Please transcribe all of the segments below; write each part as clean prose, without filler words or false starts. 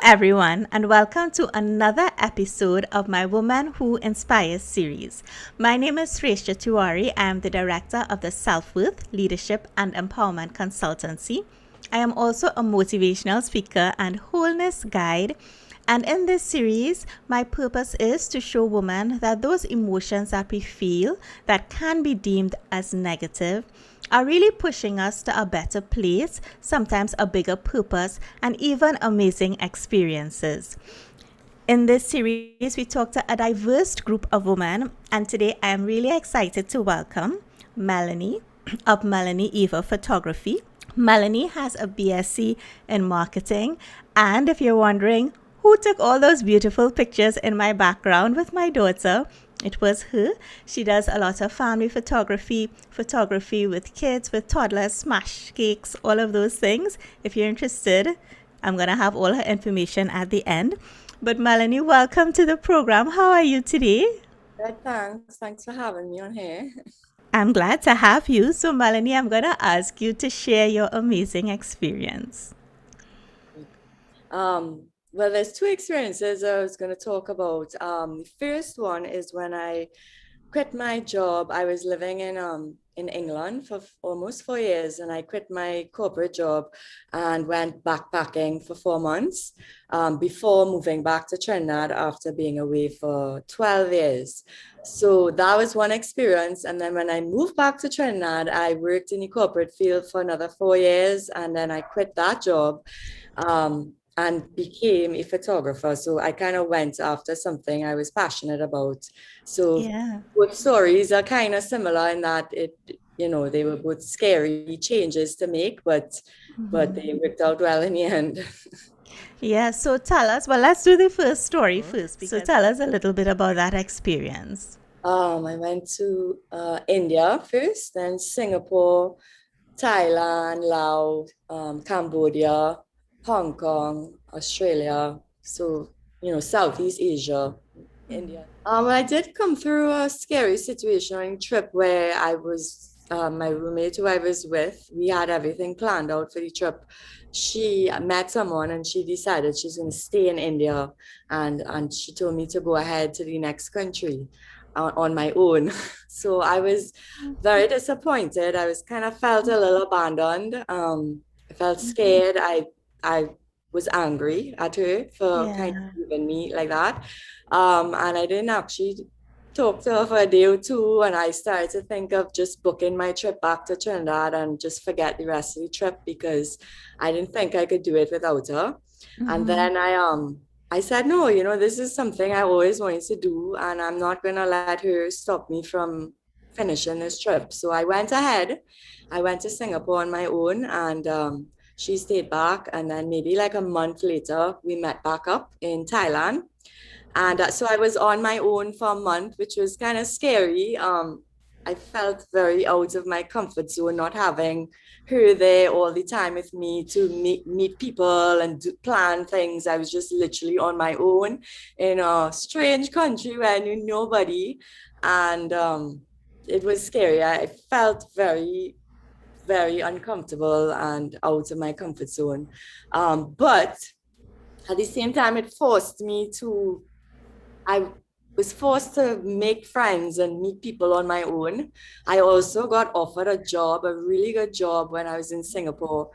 everyone, and welcome to another episode of my Woman Who Inspires series. My name is Sreshtha Tewari. I am the director of the Self-Worth, Leadership, and Empowerment Consultancy. I am also a motivational speaker and wholeness guide. And in this series, my purpose is to show women that those emotions that we feel that can be deemed as negative are really pushing us to a better place, sometimes a bigger purpose, and even amazing experiences. In this series, we talk to a diverse group of women, and today I am really excited to welcome Melanie of Melanie-Eva Photography. Melanie has a BSc in marketing, and if you're wondering who took all those beautiful pictures in my background with my daughter, it was her. She does a lot of family photography with kids, with toddlers, smash cakes, all of those things. If you're interested, I'm going to have all her information at the end. But Melanie, welcome to the program. How are you today? Good, thanks. Thanks for having me on here. I'm glad to have you. So, Melanie, I'm going to ask you to share your amazing experience. Well, there's two experiences I was going to talk about. The first one is when I quit my job. I was living in England for almost 4 years, and I quit my corporate job and went backpacking for 4 months before moving back to Trinidad after being away for 12 years. So that was one experience. And then when I moved back to Trinidad, I worked in the corporate field for another 4 years, and then I quit that job. And became a photographer. So I kind of went after something I was passionate about. So Yeah. both stories are kind of similar in that they were both scary changes to make, but they worked out well in the end. Yeah, so tell us, well, let's do the first story first. So tell us a little bit about that experience. I went to India first, then Singapore, Thailand, Laos, Cambodia, Hong Kong, Australia. So, Southeast Asia, India. I did come through a scary situation on a trip where I was, my roommate who I was with, we had everything planned out for the trip. She met someone and she decided she's going to stay in India, and she told me to go ahead to the next country on my own. So I was very disappointed. I was kind of felt a little abandoned. I felt scared. I was angry at her for kind of Yeah. leaving me like that. And I didn't actually talk to her for a day or two. And I started to think of just booking my trip back to Trinidad and just forget the rest of the trip because I didn't think I could do it without her. And then I said, no, this is something I always wanted to do, and I'm not going to let her stop me from finishing this trip. So I went ahead. I went to Singapore on my own, and she stayed back. And then maybe like a month later, we met back up in Thailand. And so I was on my own for a month, which was kind of scary. I felt very out of my comfort zone, not having her there all the time with me to meet people and plan things. I was just literally on my own in a strange country where I knew nobody. And it was scary. I felt very, very uncomfortable and out of my comfort zone. But at the same time, I was forced to make friends and meet people on my own. I also got offered a job, a really good job when I was in Singapore,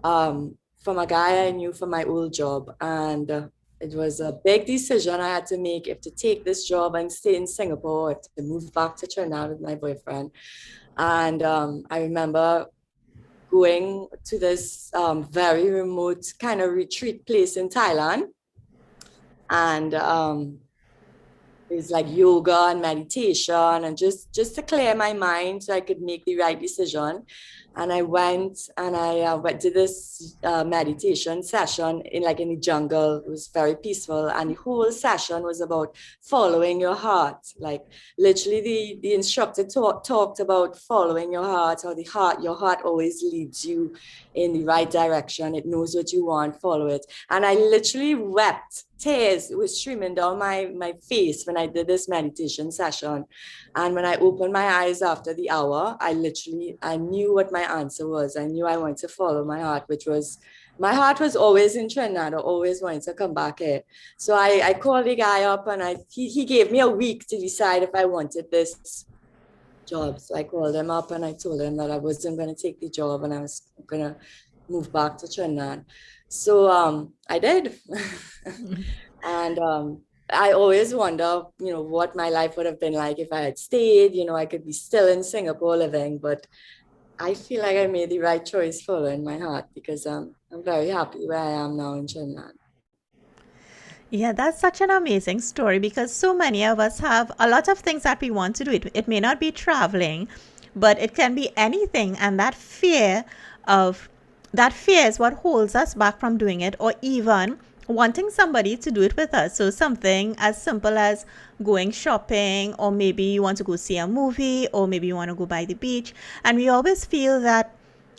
from a guy I knew from my old job. And it was a big decision I had to make if to take this job and stay in Singapore, if to move back to Trinidad with my boyfriend. And I remember going to this very remote kind of retreat place in Thailand. And it's like yoga and meditation and just to clear my mind so I could make the right decision. And I went and I went to this meditation session in the jungle. It was very peaceful, and the whole session was about following your heart. Like literally, the instructor talked about following your heart, how your heart always leads you in the right direction. It knows what you want, follow it. And I literally wept. Tears was streaming down my face when I did this meditation session. And when I opened my eyes after the hour, I knew what my answer was. I knew I wanted to follow my heart, which was my heart was always in Trinidad. I always wanted to come back here. So I called the guy up and he gave me a week to decide if I wanted this job. So I called him up and I told him that I wasn't going to take the job and I was going to move back to Trinidad. So I did. And I always wonder, what my life would have been like if I had stayed. I could be still in Singapore living, but I feel like I made the right choice following my heart because I'm very happy where I am now in Trinidad. Yeah, that's such an amazing story because so many of us have a lot of things that we want to do. It may not be traveling, but it can be anything. And of that fear is what holds us back from doing it, or even wanting somebody to do it with us. So something as simple as going shopping, or maybe you want to go see a movie, or maybe you want to go by the beach. And we always feel that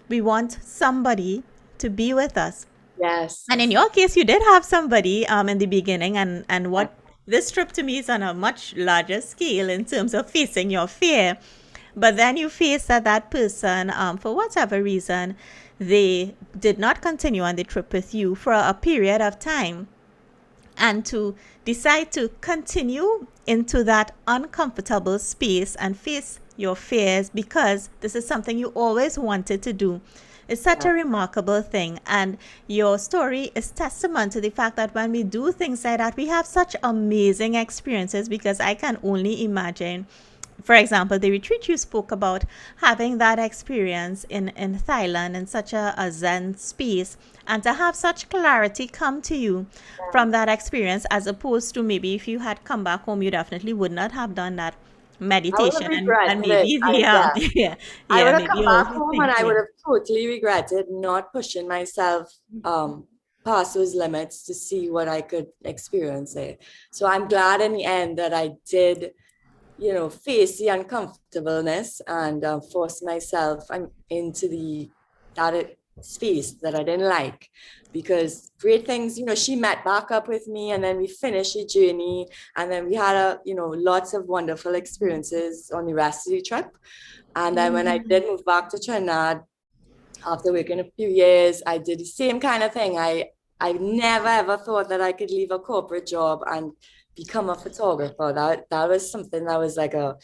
we want somebody to be with us. Yes. And in your case, you did have somebody in the beginning, and what this trip to me is on a much larger scale in terms of facing your fear. But then you face that person, for whatever reason, they did not continue on the trip with you for a period of time, and to decide to continue into that uncomfortable space and face your fears because this is something you always wanted to do. It's such a remarkable thing. And your story is testament to the fact that when we do things like that, we have such amazing experiences because I can only imagine, for example, the retreat you spoke about, having that experience in Thailand in such a Zen space, and to have such clarity come to you from that experience, as opposed to maybe if you had come back home, you definitely would not have done that I would have meditation, and regretted it. maybe the Yeah. yeah, I yeah, would have maybe come all back the home and I would thinking. have totally regretted not pushing myself past those limits to see what I could experience there. So I'm glad in the end that I did, face the uncomfortableness and force myself into that space that I didn't like. Because great things, she met back up with me and then we finished the journey and then we had lots of wonderful experiences on the rest of the trip. And then when I did move back to Trinidad after working a few years, I did the same kind of thing. I never ever thought that I could leave a corporate job and become a photographer. That was something that was like a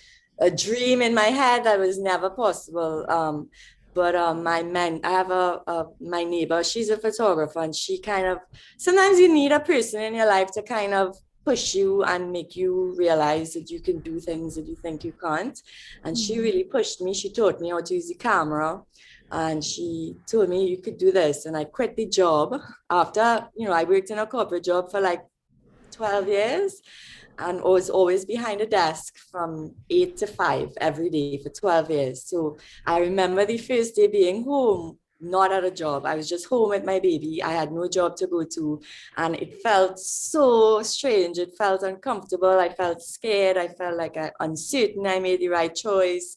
dream in my head that was never possible. But I have my neighbor. She's a photographer, and she kind of sometimes you need a person in your life to kind of push you and make you realize that you can do things that you think you can't. And she really pushed me. She taught me how to use the camera. And she told me you could do this. And I quit the job after, I worked in a corporate job for like 12 years and was always behind a desk from 8 to 5 every day for 12 years. So I remember the first day being home, not at a job. I was just home with my baby. I had no job to go to. And it felt so strange. It felt uncomfortable. I felt scared. I felt like uncertain I made the right choice.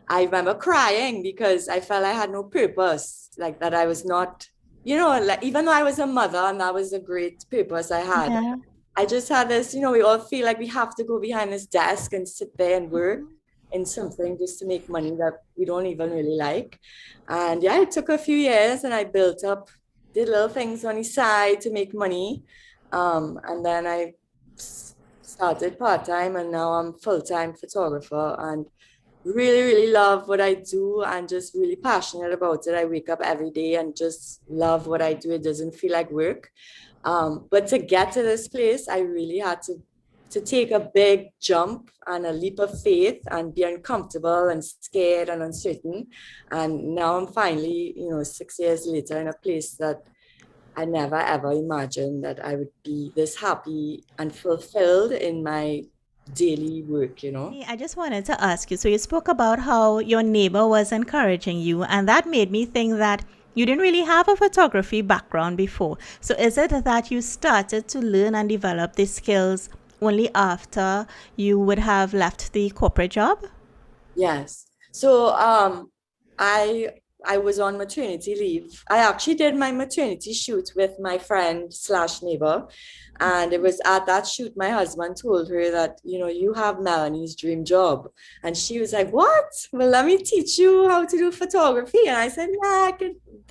I remember crying because I felt I had no purpose, like that I was not, like even though I was a mother and that was a great purpose I had, Yeah. I just had this, we all feel like we have to go behind this desk and sit there and work in something just to make money that we don't even really like. And yeah, it took a few years and I built up, did little things on the side to make money. And then I started part-time and now I'm full-time photographer and really, really love what I do and just really passionate about it. I wake up every day and just love what I do. It doesn't feel like work. But to get to this place, I really had to take a big jump and a leap of faith and be uncomfortable and scared and uncertain. And now I'm finally, 6 years later in a place that I never ever imagined that I would be this happy and fulfilled in my daily work. Hey, I just wanted to ask you. So, you spoke about how your neighbor was encouraging you, and that made me think that you didn't really have a photography background before. So, is it that you started to learn and develop these skills only after you would have left the corporate job? Yes. So I was on maternity leave. I actually did my maternity shoot with my friend slash neighbor. And it was at that shoot my husband told her that, you have Melanie's dream job. And she was like, what? Well, let me teach you how to do photography. And I said, nah,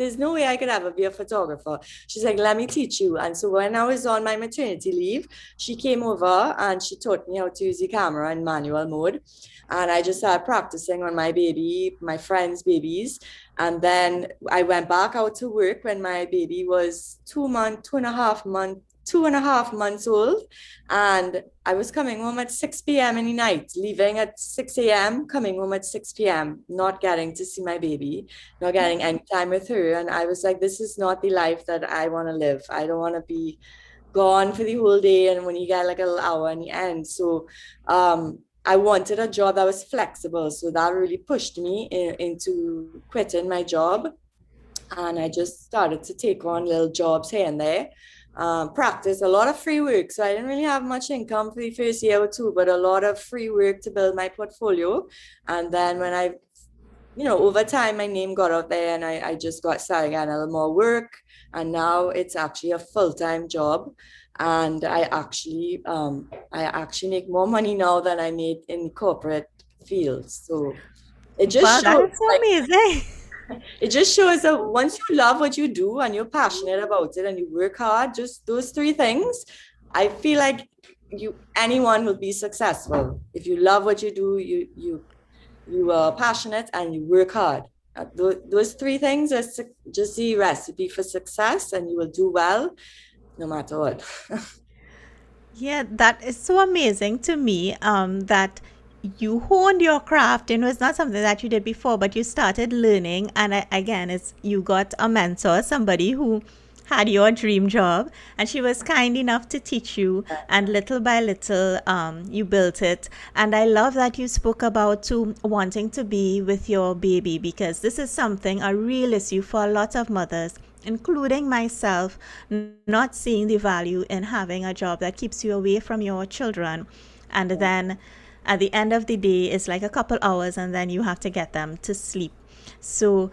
there's no way I could ever be a photographer. She's like, let me teach you. And so when I was on my maternity leave, she came over and she taught me how to use the camera in manual mode. And I just started practicing on my baby, my friends' babies. And then I went back out to work when my baby was 2.5 months old. And I was coming home at 6 p.m. in the night, leaving at 6 a.m., coming home at 6 p.m., not getting to see my baby, not getting any time with her. And I was like, this is not the life that I want to live. I don't want to be gone for the whole day. And when you get like a little hour in the end. So I wanted a job that was flexible. So that really pushed me into quitting my job. And I just started to take on little jobs here and there. Practice a lot of free work. So I didn't really have much income for the first year or two, but a lot of free work to build my portfolio. And then when over time, my name got out there and I just started getting a little more work. And now it's actually a full-time job. And I actually make more money now than I made in corporate fields. So it just Wow, that shows is so amazing. it just shows that once you love what you do and you're passionate about it and you work hard, just those three things, I feel like anyone will be successful. If you love what you do, you are passionate and you work hard. Those three things are just the recipe for success, and you will do well no matter what. Yeah, that is so amazing to me, that you honed your craft. It's not something that you did before, but you started learning. And again, it's you got a mentor, somebody who had your dream job, and she was kind enough to teach you. And little by little, you built it. And I love that you spoke about to wanting to be with your baby, because this is something a real issue for a lot of mothers, including myself, not seeing the value in having a job that keeps you away from your children. And then at the end of the day, it's like a couple hours, and then you have to get them to sleep. So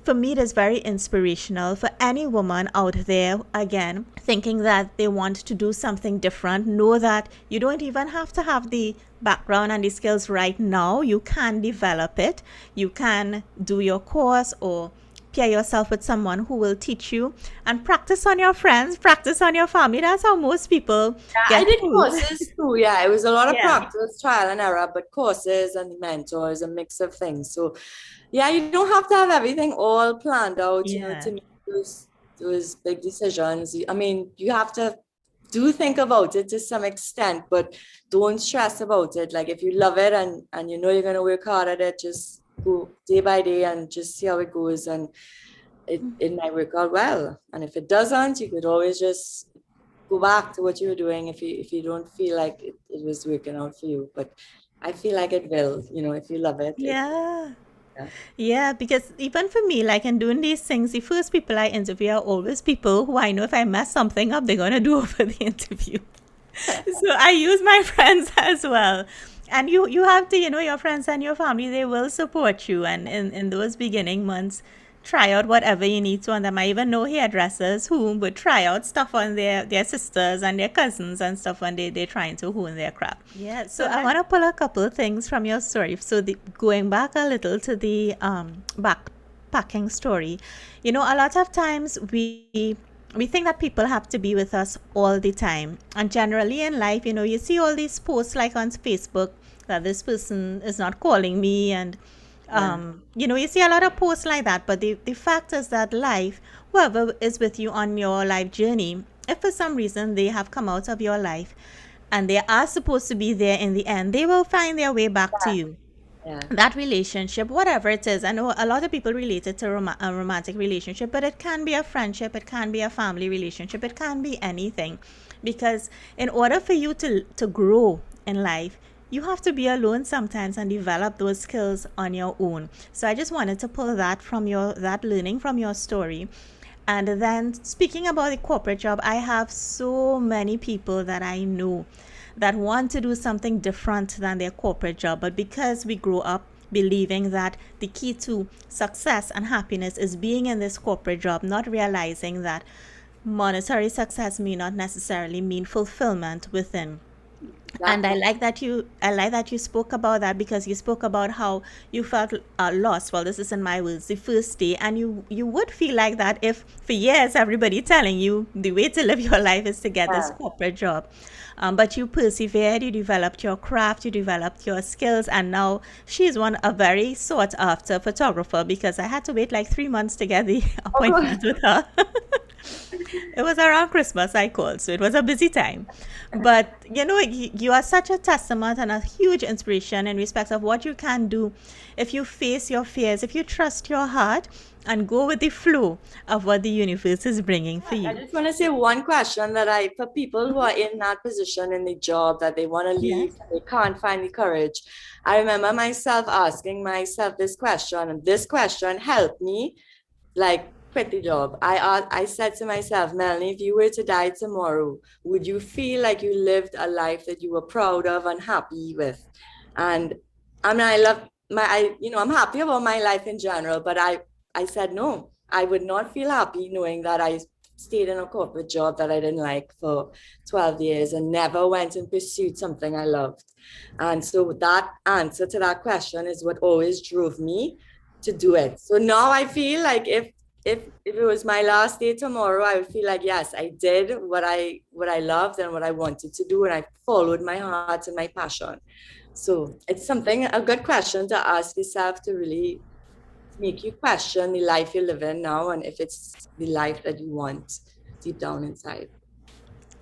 for me, it is very inspirational for any woman out there, again, thinking that they want to do something different. Know that you don't even have to have the background and the skills right now. You can develop it. You can do your course or pair yourself with someone who will teach you, and practice on your friends, practice on your family. That's how most people I get did through. courses too. Yeah, it was a lot of Yeah. practice, trial and error, but courses and mentors, a mix of things. So yeah, you don't have to have everything all planned out, Yeah. to make those big decisions. I mean, you have to do think about it to some extent, but don't stress about it. Like if you love it and you know you're gonna work hard at it, just go day by day and just see how it goes. And it might work out well. And if it doesn't, you could always just go back to what you were doing if you don't feel like it was working out for you. But I feel like it will, if you love it, Yeah. yeah. Yeah, because even for me, like in doing these things, the first people I interview are always people who I know if I mess something up, they're going to do over the interview. So I use my friends as well. And you have to, your friends and your family, they will support you. And in those beginning months, try out whatever you need to on them. I even know hairdressers who would try out stuff on their sisters and their cousins and stuff when they're trying to hone their craft. Yeah, so I want to pull a couple of things from your story. So going back a little to the backpacking story, a lot of times we think that people have to be with us all the time. And generally in life, you see all these posts like on Facebook that this person is not calling me, and you see a lot of posts like that. But the fact is that life, whoever is with you on your life journey, if for some reason they have come out of your life and they are supposed to be there in the end, they will find their way back to you. Yeah. That relationship, whatever it is, I know a lot of people relate it to a romantic relationship, but it can be a friendship, it can be a family relationship, it can be anything. Because in order for you to grow in life, you have to be alone sometimes and develop those skills on your own. So I just wanted to pull that from that learning from your story. And then speaking about the corporate job, I have so many people that I know that want to do something different than their corporate job. But because we grow up believing that the key to success and happiness is being in this corporate job, not realizing that monetary success may not necessarily mean fulfillment within. And Exactly. I like that you spoke about that, because you spoke about how you felt lost. Well, this is in my words, the first day, and you would feel like that if for years everybody telling you the way to live your life is to get this Yeah. corporate job. But you persevered, you developed your craft, you developed your skills, and now she's a very sought after photographer, because I had to wait like 3 months to get the Oh, appointment with her. It was around Christmas I called, so it was a busy time. But you are such a testament and a huge inspiration in respect of what you can do if you face your fears, if you trust your heart and go with the flow of what the universe is bringing for I you. just want to say one question that for people who are in that position in the job that they want to leave, Yes. they can't find the courage. I remember myself asking myself this question, and this question helped me like quit the job. I said to myself, Melanie, if you were to die tomorrow, would you feel like you lived a life that you were proud of and happy with? And I mean, I love I'm happy about my life in general, but I said no. I would not feel happy knowing that I stayed in a corporate job that I didn't like for 12 years and never went and pursued something I loved. And so that answer to that question is what always drove me to do it. So now I feel like if it was my last day tomorrow, I would feel like yes, I did what I loved and what I wanted to do, and I followed my heart and my passion. So it's something a good question to ask yourself to really make you question the life you live in now and if it's the life that you want deep down inside.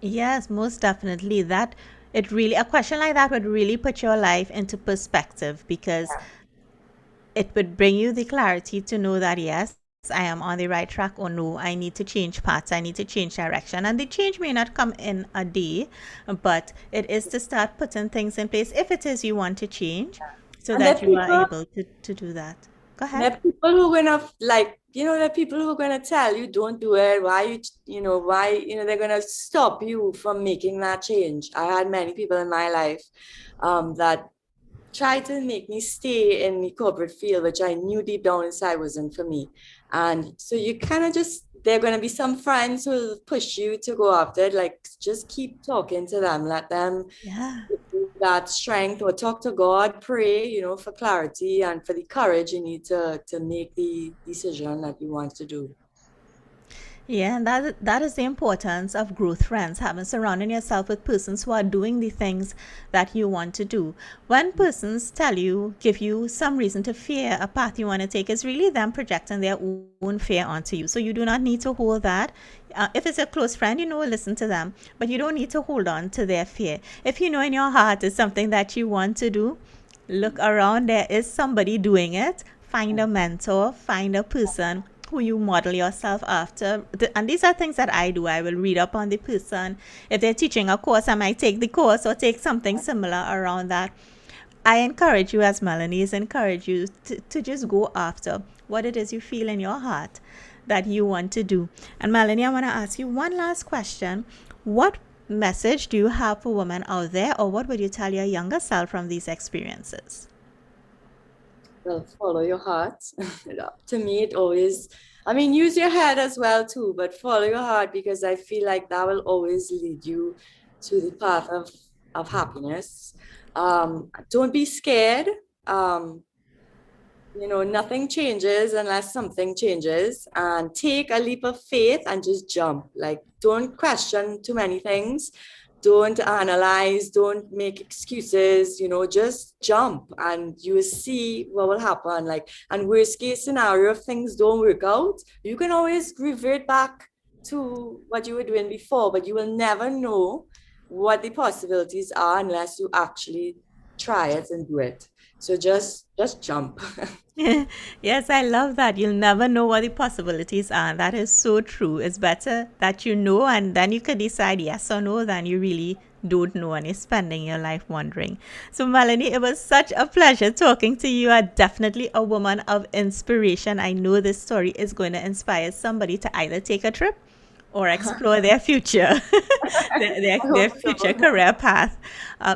Yes, most definitely. That it really a question like that would really put your life into perspective, because it would bring you the clarity to know that yes, I am on the right track, or no, I need to change paths, I need to change direction. And the change may not come in a day, but it is to start putting things in place if it is you want to change, so And there that are you are people able to do that. Go There ahead. are people who are gonna like, there are people who are gonna tell you don't do it. Why why, they're gonna stop you from making that change. I had many people in my life that tried to make me stay in the corporate field, which I knew deep down inside wasn't for me. And so you kind of just, there are going to be some friends who will push you to go after it. Like, just keep talking to them, let them Yeah. give you that strength, or talk to God, pray, for clarity and for the courage you need to make the decision that you want to do. Yeah, and that is the importance of growth friends, having surrounding yourself with persons who are doing the things that you want to do. When persons give you some reason to fear a path you want to take, it's really them projecting their own fear onto you. So you do not need to hold that. If it's a close friend, listen to them, but you don't need to hold on to their fear. If you know in your heart it's something that you want to do, look around. There is somebody doing it. Find a mentor, find a person who you model yourself after. And these are things that I do. I will read up on the person. If they're teaching a course, I might take the course or take something similar around that. I encourage you, as Melanie is encourage you to just go after what it is you feel in your heart that you want to do. And Melanie, I want to ask you one last question. What message do you have for women out there, or what would you tell your younger self from these experiences? Well, follow your heart. To me, it always, I mean, use your head as well too, but follow your heart, because I feel like that will always lead you to the path of happiness. Don't be scared. Um, Nothing changes unless something changes, and take a leap of faith and just jump. Like, don't question too many things. Don't analyze, don't make excuses, just jump and you will see what will happen. Like, and worst case scenario, if things don't work out, you can always revert back to what you were doing before, but you will never know what the possibilities are unless you actually try it and do it. So just jump. Yes, I love that. You'll never know what the possibilities are. That is so true. It's better that you know, and then you could decide yes or no, than you really don't know and you're spending your life wondering. So, Melanie, it was such a pleasure talking to you. You are definitely a woman of inspiration. I know this story is going to inspire somebody to either take a trip or explore their future, I their hope future so. career path.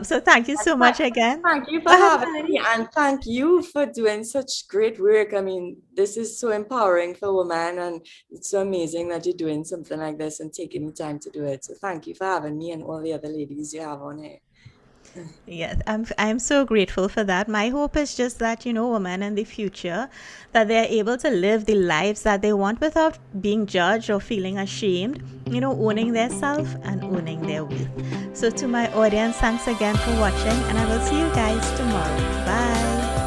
So, thank you so much again. Thank you for Go ahead, having me, Melanie. and thank you for doing such great work. I mean, this is so empowering for women, and it's so amazing that you're doing something like this and taking the time to do it. So thank you for having me and all the other ladies you have on here. Yes, I'm so grateful for that. My hope is just that, women in the future, that they're able to live the lives that they want without being judged or feeling ashamed, owning their self and owning their worth. So to my audience, thanks again for watching, and I will see you guys tomorrow. Bye.